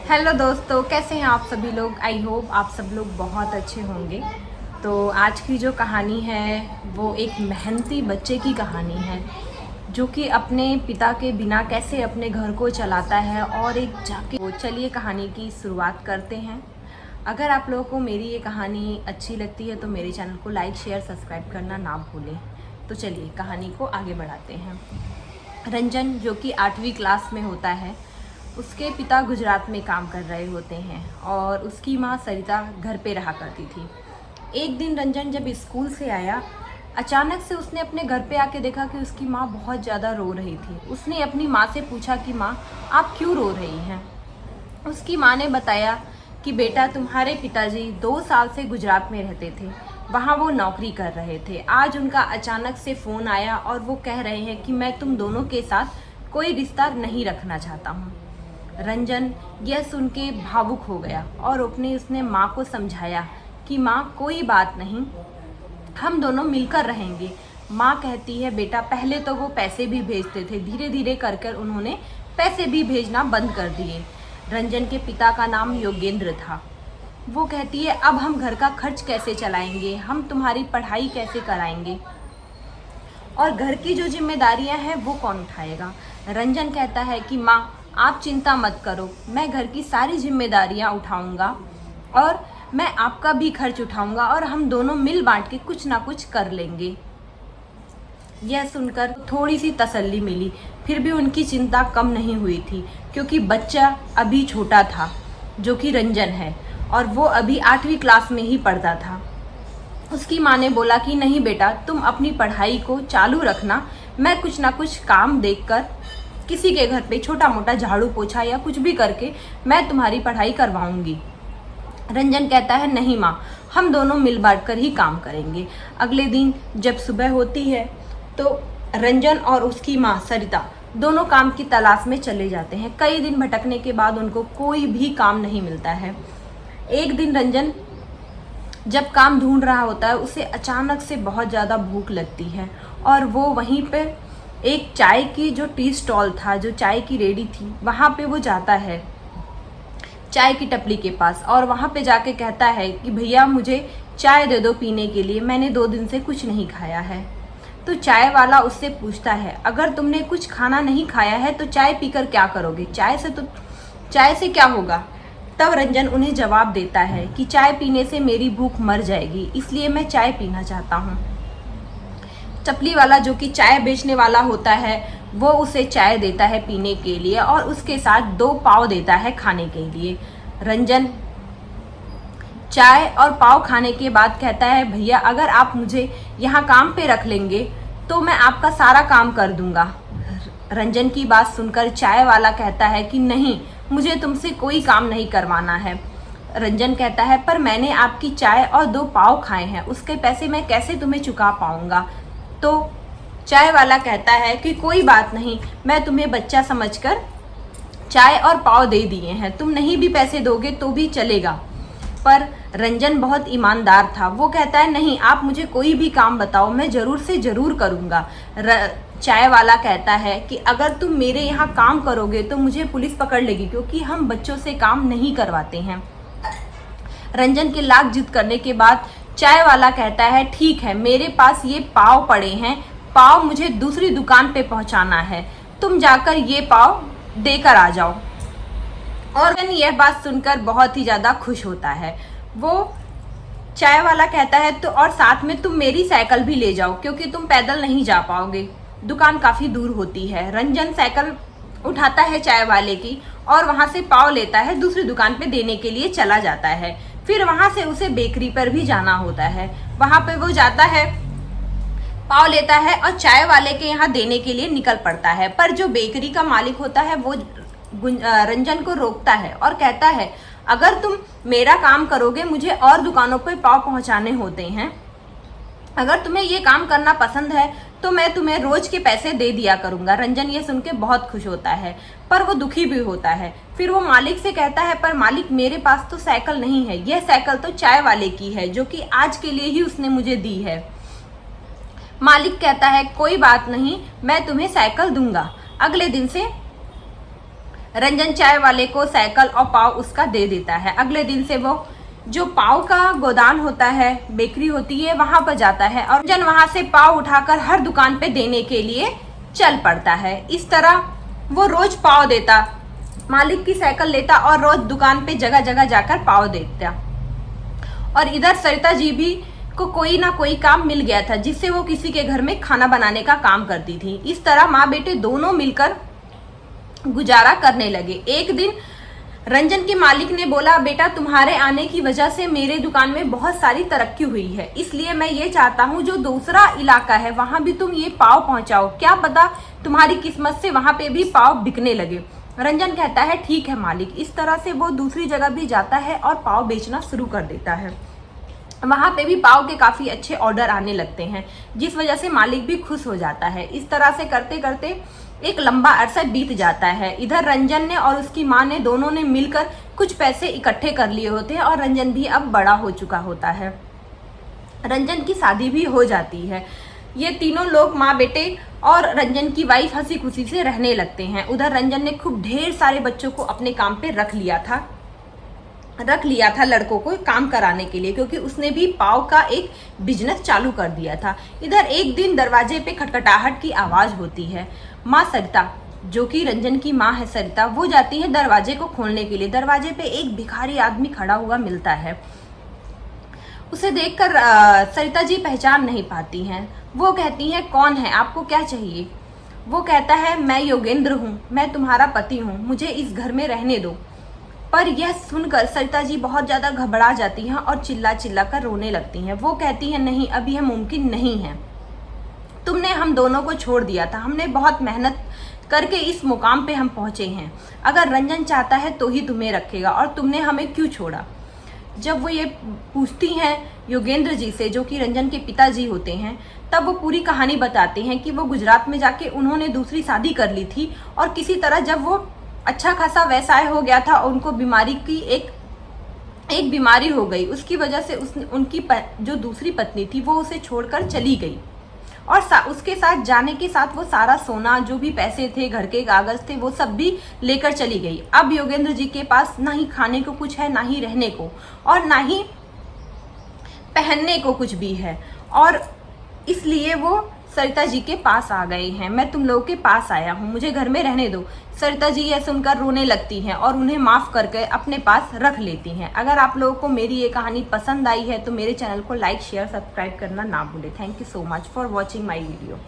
Hello दोस्तों, कैसे हैं आप सभी लोग। आई होप आप सब लोग बहुत अच्छे होंगे। तो आज की जो कहानी है वो एक मेहनती बच्चे की कहानी है जो कि अपने पिता के बिना कैसे अपने घर को चलाता है और एक जाके। तो चलिए कहानी की शुरुआत करते हैं। अगर आप लोगों को मेरी ये कहानी अच्छी लगती है तो मेरे चैनल को लाइक शेयर सब्सक्राइब करना ना भूलें। तो चलिए कहानी को आगे बढ़ाते हैं। रंजन जो कि 8वीं क्लास में होता है, उसके पिता गुजरात में काम कर रहे होते हैं और उसकी माँ सरिता घर पे रहा करती थी। एक दिन रंजन जब स्कूल से आया, अचानक से उसने अपने घर पे आके देखा कि उसकी माँ बहुत ज़्यादा रो रही थी। उसने अपनी माँ से पूछा कि माँ, आप क्यों रो रही हैं। उसकी माँ ने बताया कि बेटा, तुम्हारे पिताजी 2 साल से गुजरात में रहते थे, वहाँ वो नौकरी कर रहे थे। आज उनका अचानक से फ़ोन आया और वो कह रहे हैं कि मैं तुम दोनों के साथ कोई रिश्ता नहीं रखना चाहता हूँ। रंजन यह सुन के भावुक हो गया और उसने माँ को समझाया कि माँ, कोई बात नहीं, हम दोनों मिलकर रहेंगे। माँ कहती है बेटा, पहले तो वो पैसे भी भेजते थे, धीरे धीरे कर कर उन्होंने पैसे भी भेजना बंद कर दिए। रंजन के पिता का नाम योगेंद्र था। वो कहती है अब हम घर का खर्च कैसे चलाएंगे, हम तुम्हारी पढ़ाई कैसे कराएंगे और घर की जो जिम्मेदारियां हैं वो कौन उठाएगा। रंजन कहता है कि माँ, आप चिंता मत करो, मैं घर की सारी जिम्मेदारियां उठाऊंगा और मैं आपका भी खर्च उठाऊंगा और हम दोनों मिल बांट के कुछ ना कुछ कर लेंगे। यह सुनकर थोड़ी सी तसल्ली मिली, फिर भी उनकी चिंता कम नहीं हुई थी क्योंकि बच्चा अभी छोटा था जो कि रंजन है और वो अभी 8वीं क्लास में ही पढ़ता था। उसकी माँ ने बोला कि नहीं बेटा, तुम अपनी पढ़ाई को चालू रखना, मैं कुछ ना कुछ काम देखकर किसी के घर पे छोटा मोटा झाड़ू पोछा या कुछ भी करके मैं तुम्हारी पढ़ाई करवाऊंगी। रंजन कहता है नहीं माँ, हम दोनों मिल बांट कर ही काम करेंगे। अगले दिन जब सुबह होती है तो रंजन और उसकी माँ सरिता दोनों काम की तलाश में चले जाते हैं। कई दिन भटकने के बाद उनको कोई भी काम नहीं मिलता है। एक दिन रंजन जब काम ढूंढ रहा होता है, उसे अचानक से बहुत ज़्यादा भूख लगती है और वो वहीं पे एक चाय की जो टी स्टॉल था, जो चाय की रेडी थी, वहाँ पे वो जाता है चाय की टपली के पास और वहाँ पे जाके कहता है कि भैया मुझे चाय दे दो पीने के लिए, मैंने 2 दिन से कुछ नहीं खाया है। तो चाय वाला उससे पूछता है अगर तुमने कुछ खाना नहीं खाया है तो चाय पीकर क्या करोगे, चाय से क्या होगा। तब रंजन उन्हें जवाब देता है कि चाय पीने से मेरी भूख मर जाएगी, इसलिए मैं चाय पीना चाहता हूँ। टपली वाला जो कि चाय बेचने वाला होता है वो उसे चाय देता है पीने के लिए और उसके साथ 2 पाव देता है खाने के लिए। रंजन चाय और पाव खाने के बाद कहता है भैया, अगर आप मुझे यहाँ काम पे रख लेंगे तो मैं आपका सारा काम कर दूंगा। रंजन की बात सुनकर चाय वाला कहता है कि नहीं, मुझे तुमसे कोई काम नहीं करवाना है। रंजन कहता है पर मैंने आपकी चाय और 2 पाव खाए हैं, उसके पैसे मैं कैसे तुम्हें चुका पाऊंगा। तो चाय वाला कहता है कि कोई बात नहीं, मैं तुम्हें बच्चा समझकर चाय और पाव दे दिए हैं, तुम नहीं भी पैसे दोगे तो भी चलेगा। पर रंजन बहुत ईमानदार था, वो कहता है नहीं, आप मुझे कोई भी काम बताओ, मैं ज़रूर से ज़रूर करूँगा। चाय वाला कहता है कि अगर तुम मेरे यहाँ काम करोगे तो मुझे पुलिस पकड़ लेगी क्योंकि हम बच्चों से काम नहीं करवाते हैं। रंजन के लाख जिद करने के बाद चाय वाला कहता है ठीक है, मेरे पास ये पाव पड़े हैं, पाव मुझे दूसरी दुकान पे पहुंचाना है, तुम जाकर ये पाव देकर आ जाओ। और यह बात सुनकर बहुत ही ज़्यादा खुश होता है। वो चाय वाला कहता है तो और साथ में तुम मेरी साइकिल भी ले जाओ क्योंकि तुम पैदल नहीं जा पाओगे, दुकान काफ़ी दूर होती है। रंजन साइकिल उठाता है चाय वाले की और वहाँ से पाव लेता है, दूसरी दुकान पे देने के लिए चला जाता है। फिर वहाँ से उसे बेकरी पर भी जाना होता है, वहाँ पे वो जाता है, पाव लेता है और चाय वाले के यहाँ देने के लिए निकल पड़ता है। पर जो बेकरी का मालिक होता है वो रंजन को रोकता है और कहता है अगर तुम मेरा काम करोगे, मुझे और दुकानों पर पाव पहुँचाने होते हैं, अगर तुम्हें ये काम करना पसंद है तो मैं तुम्हें रोज के पैसे दे दिया करूंगा। रंजन ये सुन के बहुत खुश होता है पर वो दुखी भी होता है। फिर वो मालिक से कहता है पर मालिक, मेरे पास तो साइकिल नहीं है, यह साइकिल तो चाय वाले की है जो कि आज के लिए ही उसने मुझे दी है। मालिक कहता है कोई बात नहीं, मैं तुम्हें साइकिल दूंगा। अगले दिन से रंजन चाय वाले को साइकिल और पाव उसका दे देता है। अगले दिन से वो जो पाव का गोदाम होता है, बेकरी होती है, वहां पर जाता है और रंजन वहां से पाव उठाकर हर दुकान पे देने के लिए चल पड़ता है। इस तरह वो रोज पाव देता, मालिक की साइकिल लेता और रोज दुकान पे जगह जगह जाकर पाव देता। और इधर सरिता जी भी को कोई ना कोई काम मिल गया था जिससे वो किसी के घर में खाना बनाने का काम करती थी। इस तरह माँ बेटे दोनों मिलकर गुजारा करने लगे। एक दिन रंजन के मालिक ने बोला, बेटा तुम्हारे आने की वजह से मेरे दुकान में बहुत सारी तरक्की हुई है, इसलिए मैं ये चाहता हूँ जो दूसरा इलाका है वहां भी तुम ये पाव पहुंचाओ, क्या पता तुम्हारी किस्मत से वहां पे भी पाव बिकने लगे। रंजन कहता है ठीक है मालिक। इस तरह से वो दूसरी जगह भी जाता है और पाव बेचना शुरू कर देता है। वहां पे भी पाव के काफी अच्छे ऑर्डर आने लगते हैं जिस वजह से मालिक भी खुश हो जाता है। इस तरह से करते करते एक लंबा अरसा बीत जाता है। इधर रंजन ने और उसकी माँ ने दोनों ने मिलकर कुछ पैसे इकट्ठे कर लिए होते हैं और रंजन भी अब बड़ा हो चुका होता है। रंजन की शादी भी हो जाती है। ये तीनों लोग माँ बेटे और रंजन की वाइफ हंसी खुशी से रहने लगते हैं। उधर रंजन ने खूब ढेर सारे बच्चों को अपने काम पे रख लिया था लड़कों को काम कराने के लिए, क्योंकि उसने भी पाव का एक बिजनेस चालू कर दिया था। इधर एक दिन दरवाजे पे खटखटाहट की आवाज होती है। माँ सरिता, जो कि रंजन की माँ है सरिता, वो जाती है दरवाजे को खोलने के लिए। दरवाजे पे एक भिखारी आदमी खड़ा हुआ मिलता है। उसे देखकर सरिता जी पहचान नहीं पाती हैं। वो कहती हैं, कौन है, आपको क्या चाहिए? वो कहता है, मैं योगेंद्र हूँ, मैं तुम्हारा पति हूँ, मुझे इस घर में रहने दो। पर यह सुनकर सरिता जी बहुत ज़्यादा घबरा जाती हैं और चिल्ला चिल्ला कर रोने लगती हैं। वो कहती हैं, नहीं, अब यह मुमकिन नहीं है। तुमने हम दोनों को छोड़ दिया था, हमने बहुत मेहनत करके इस मुकाम पे हम पहुँचे हैं। अगर रंजन चाहता है तो ही तुम्हें रखेगा, और तुमने हमें क्यों छोड़ा? जब वो ये पूछती हैं योगेंद्र जी से, जो कि रंजन के पिताजी होते हैं, तब वो पूरी कहानी बताते हैं कि वो गुजरात में जाके उन्होंने दूसरी शादी कर ली थी और किसी तरह जब वो अच्छा खासा व्यवसाय हो गया था, उनको बीमारी की एक बीमारी हो गई। उसकी वजह से उनकी जो दूसरी पत्नी थी वो उसे छोड़कर चली गई और उसके साथ जाने के साथ वो सारा सोना, जो भी पैसे थे, घर के कागज थे, वो सब भी लेकर चली गई। अब योगेंद्र जी के पास ना ही खाने को कुछ है, ना ही रहने को, और ना ही पहनने को कुछ भी है, और इसलिए वो सरिता जी के पास आ गए हैं। मैं तुम लोगों के पास आया हूँ, मुझे घर में रहने दो। सरिता जी यह सुनकर रोने लगती हैं और उन्हें माफ़ करके अपने पास रख लेती हैं। अगर आप लोगों को मेरी ये कहानी पसंद आई है तो मेरे चैनल को लाइक, शेयर, सब्सक्राइब करना ना भूलें। Thank you so much for watching my video.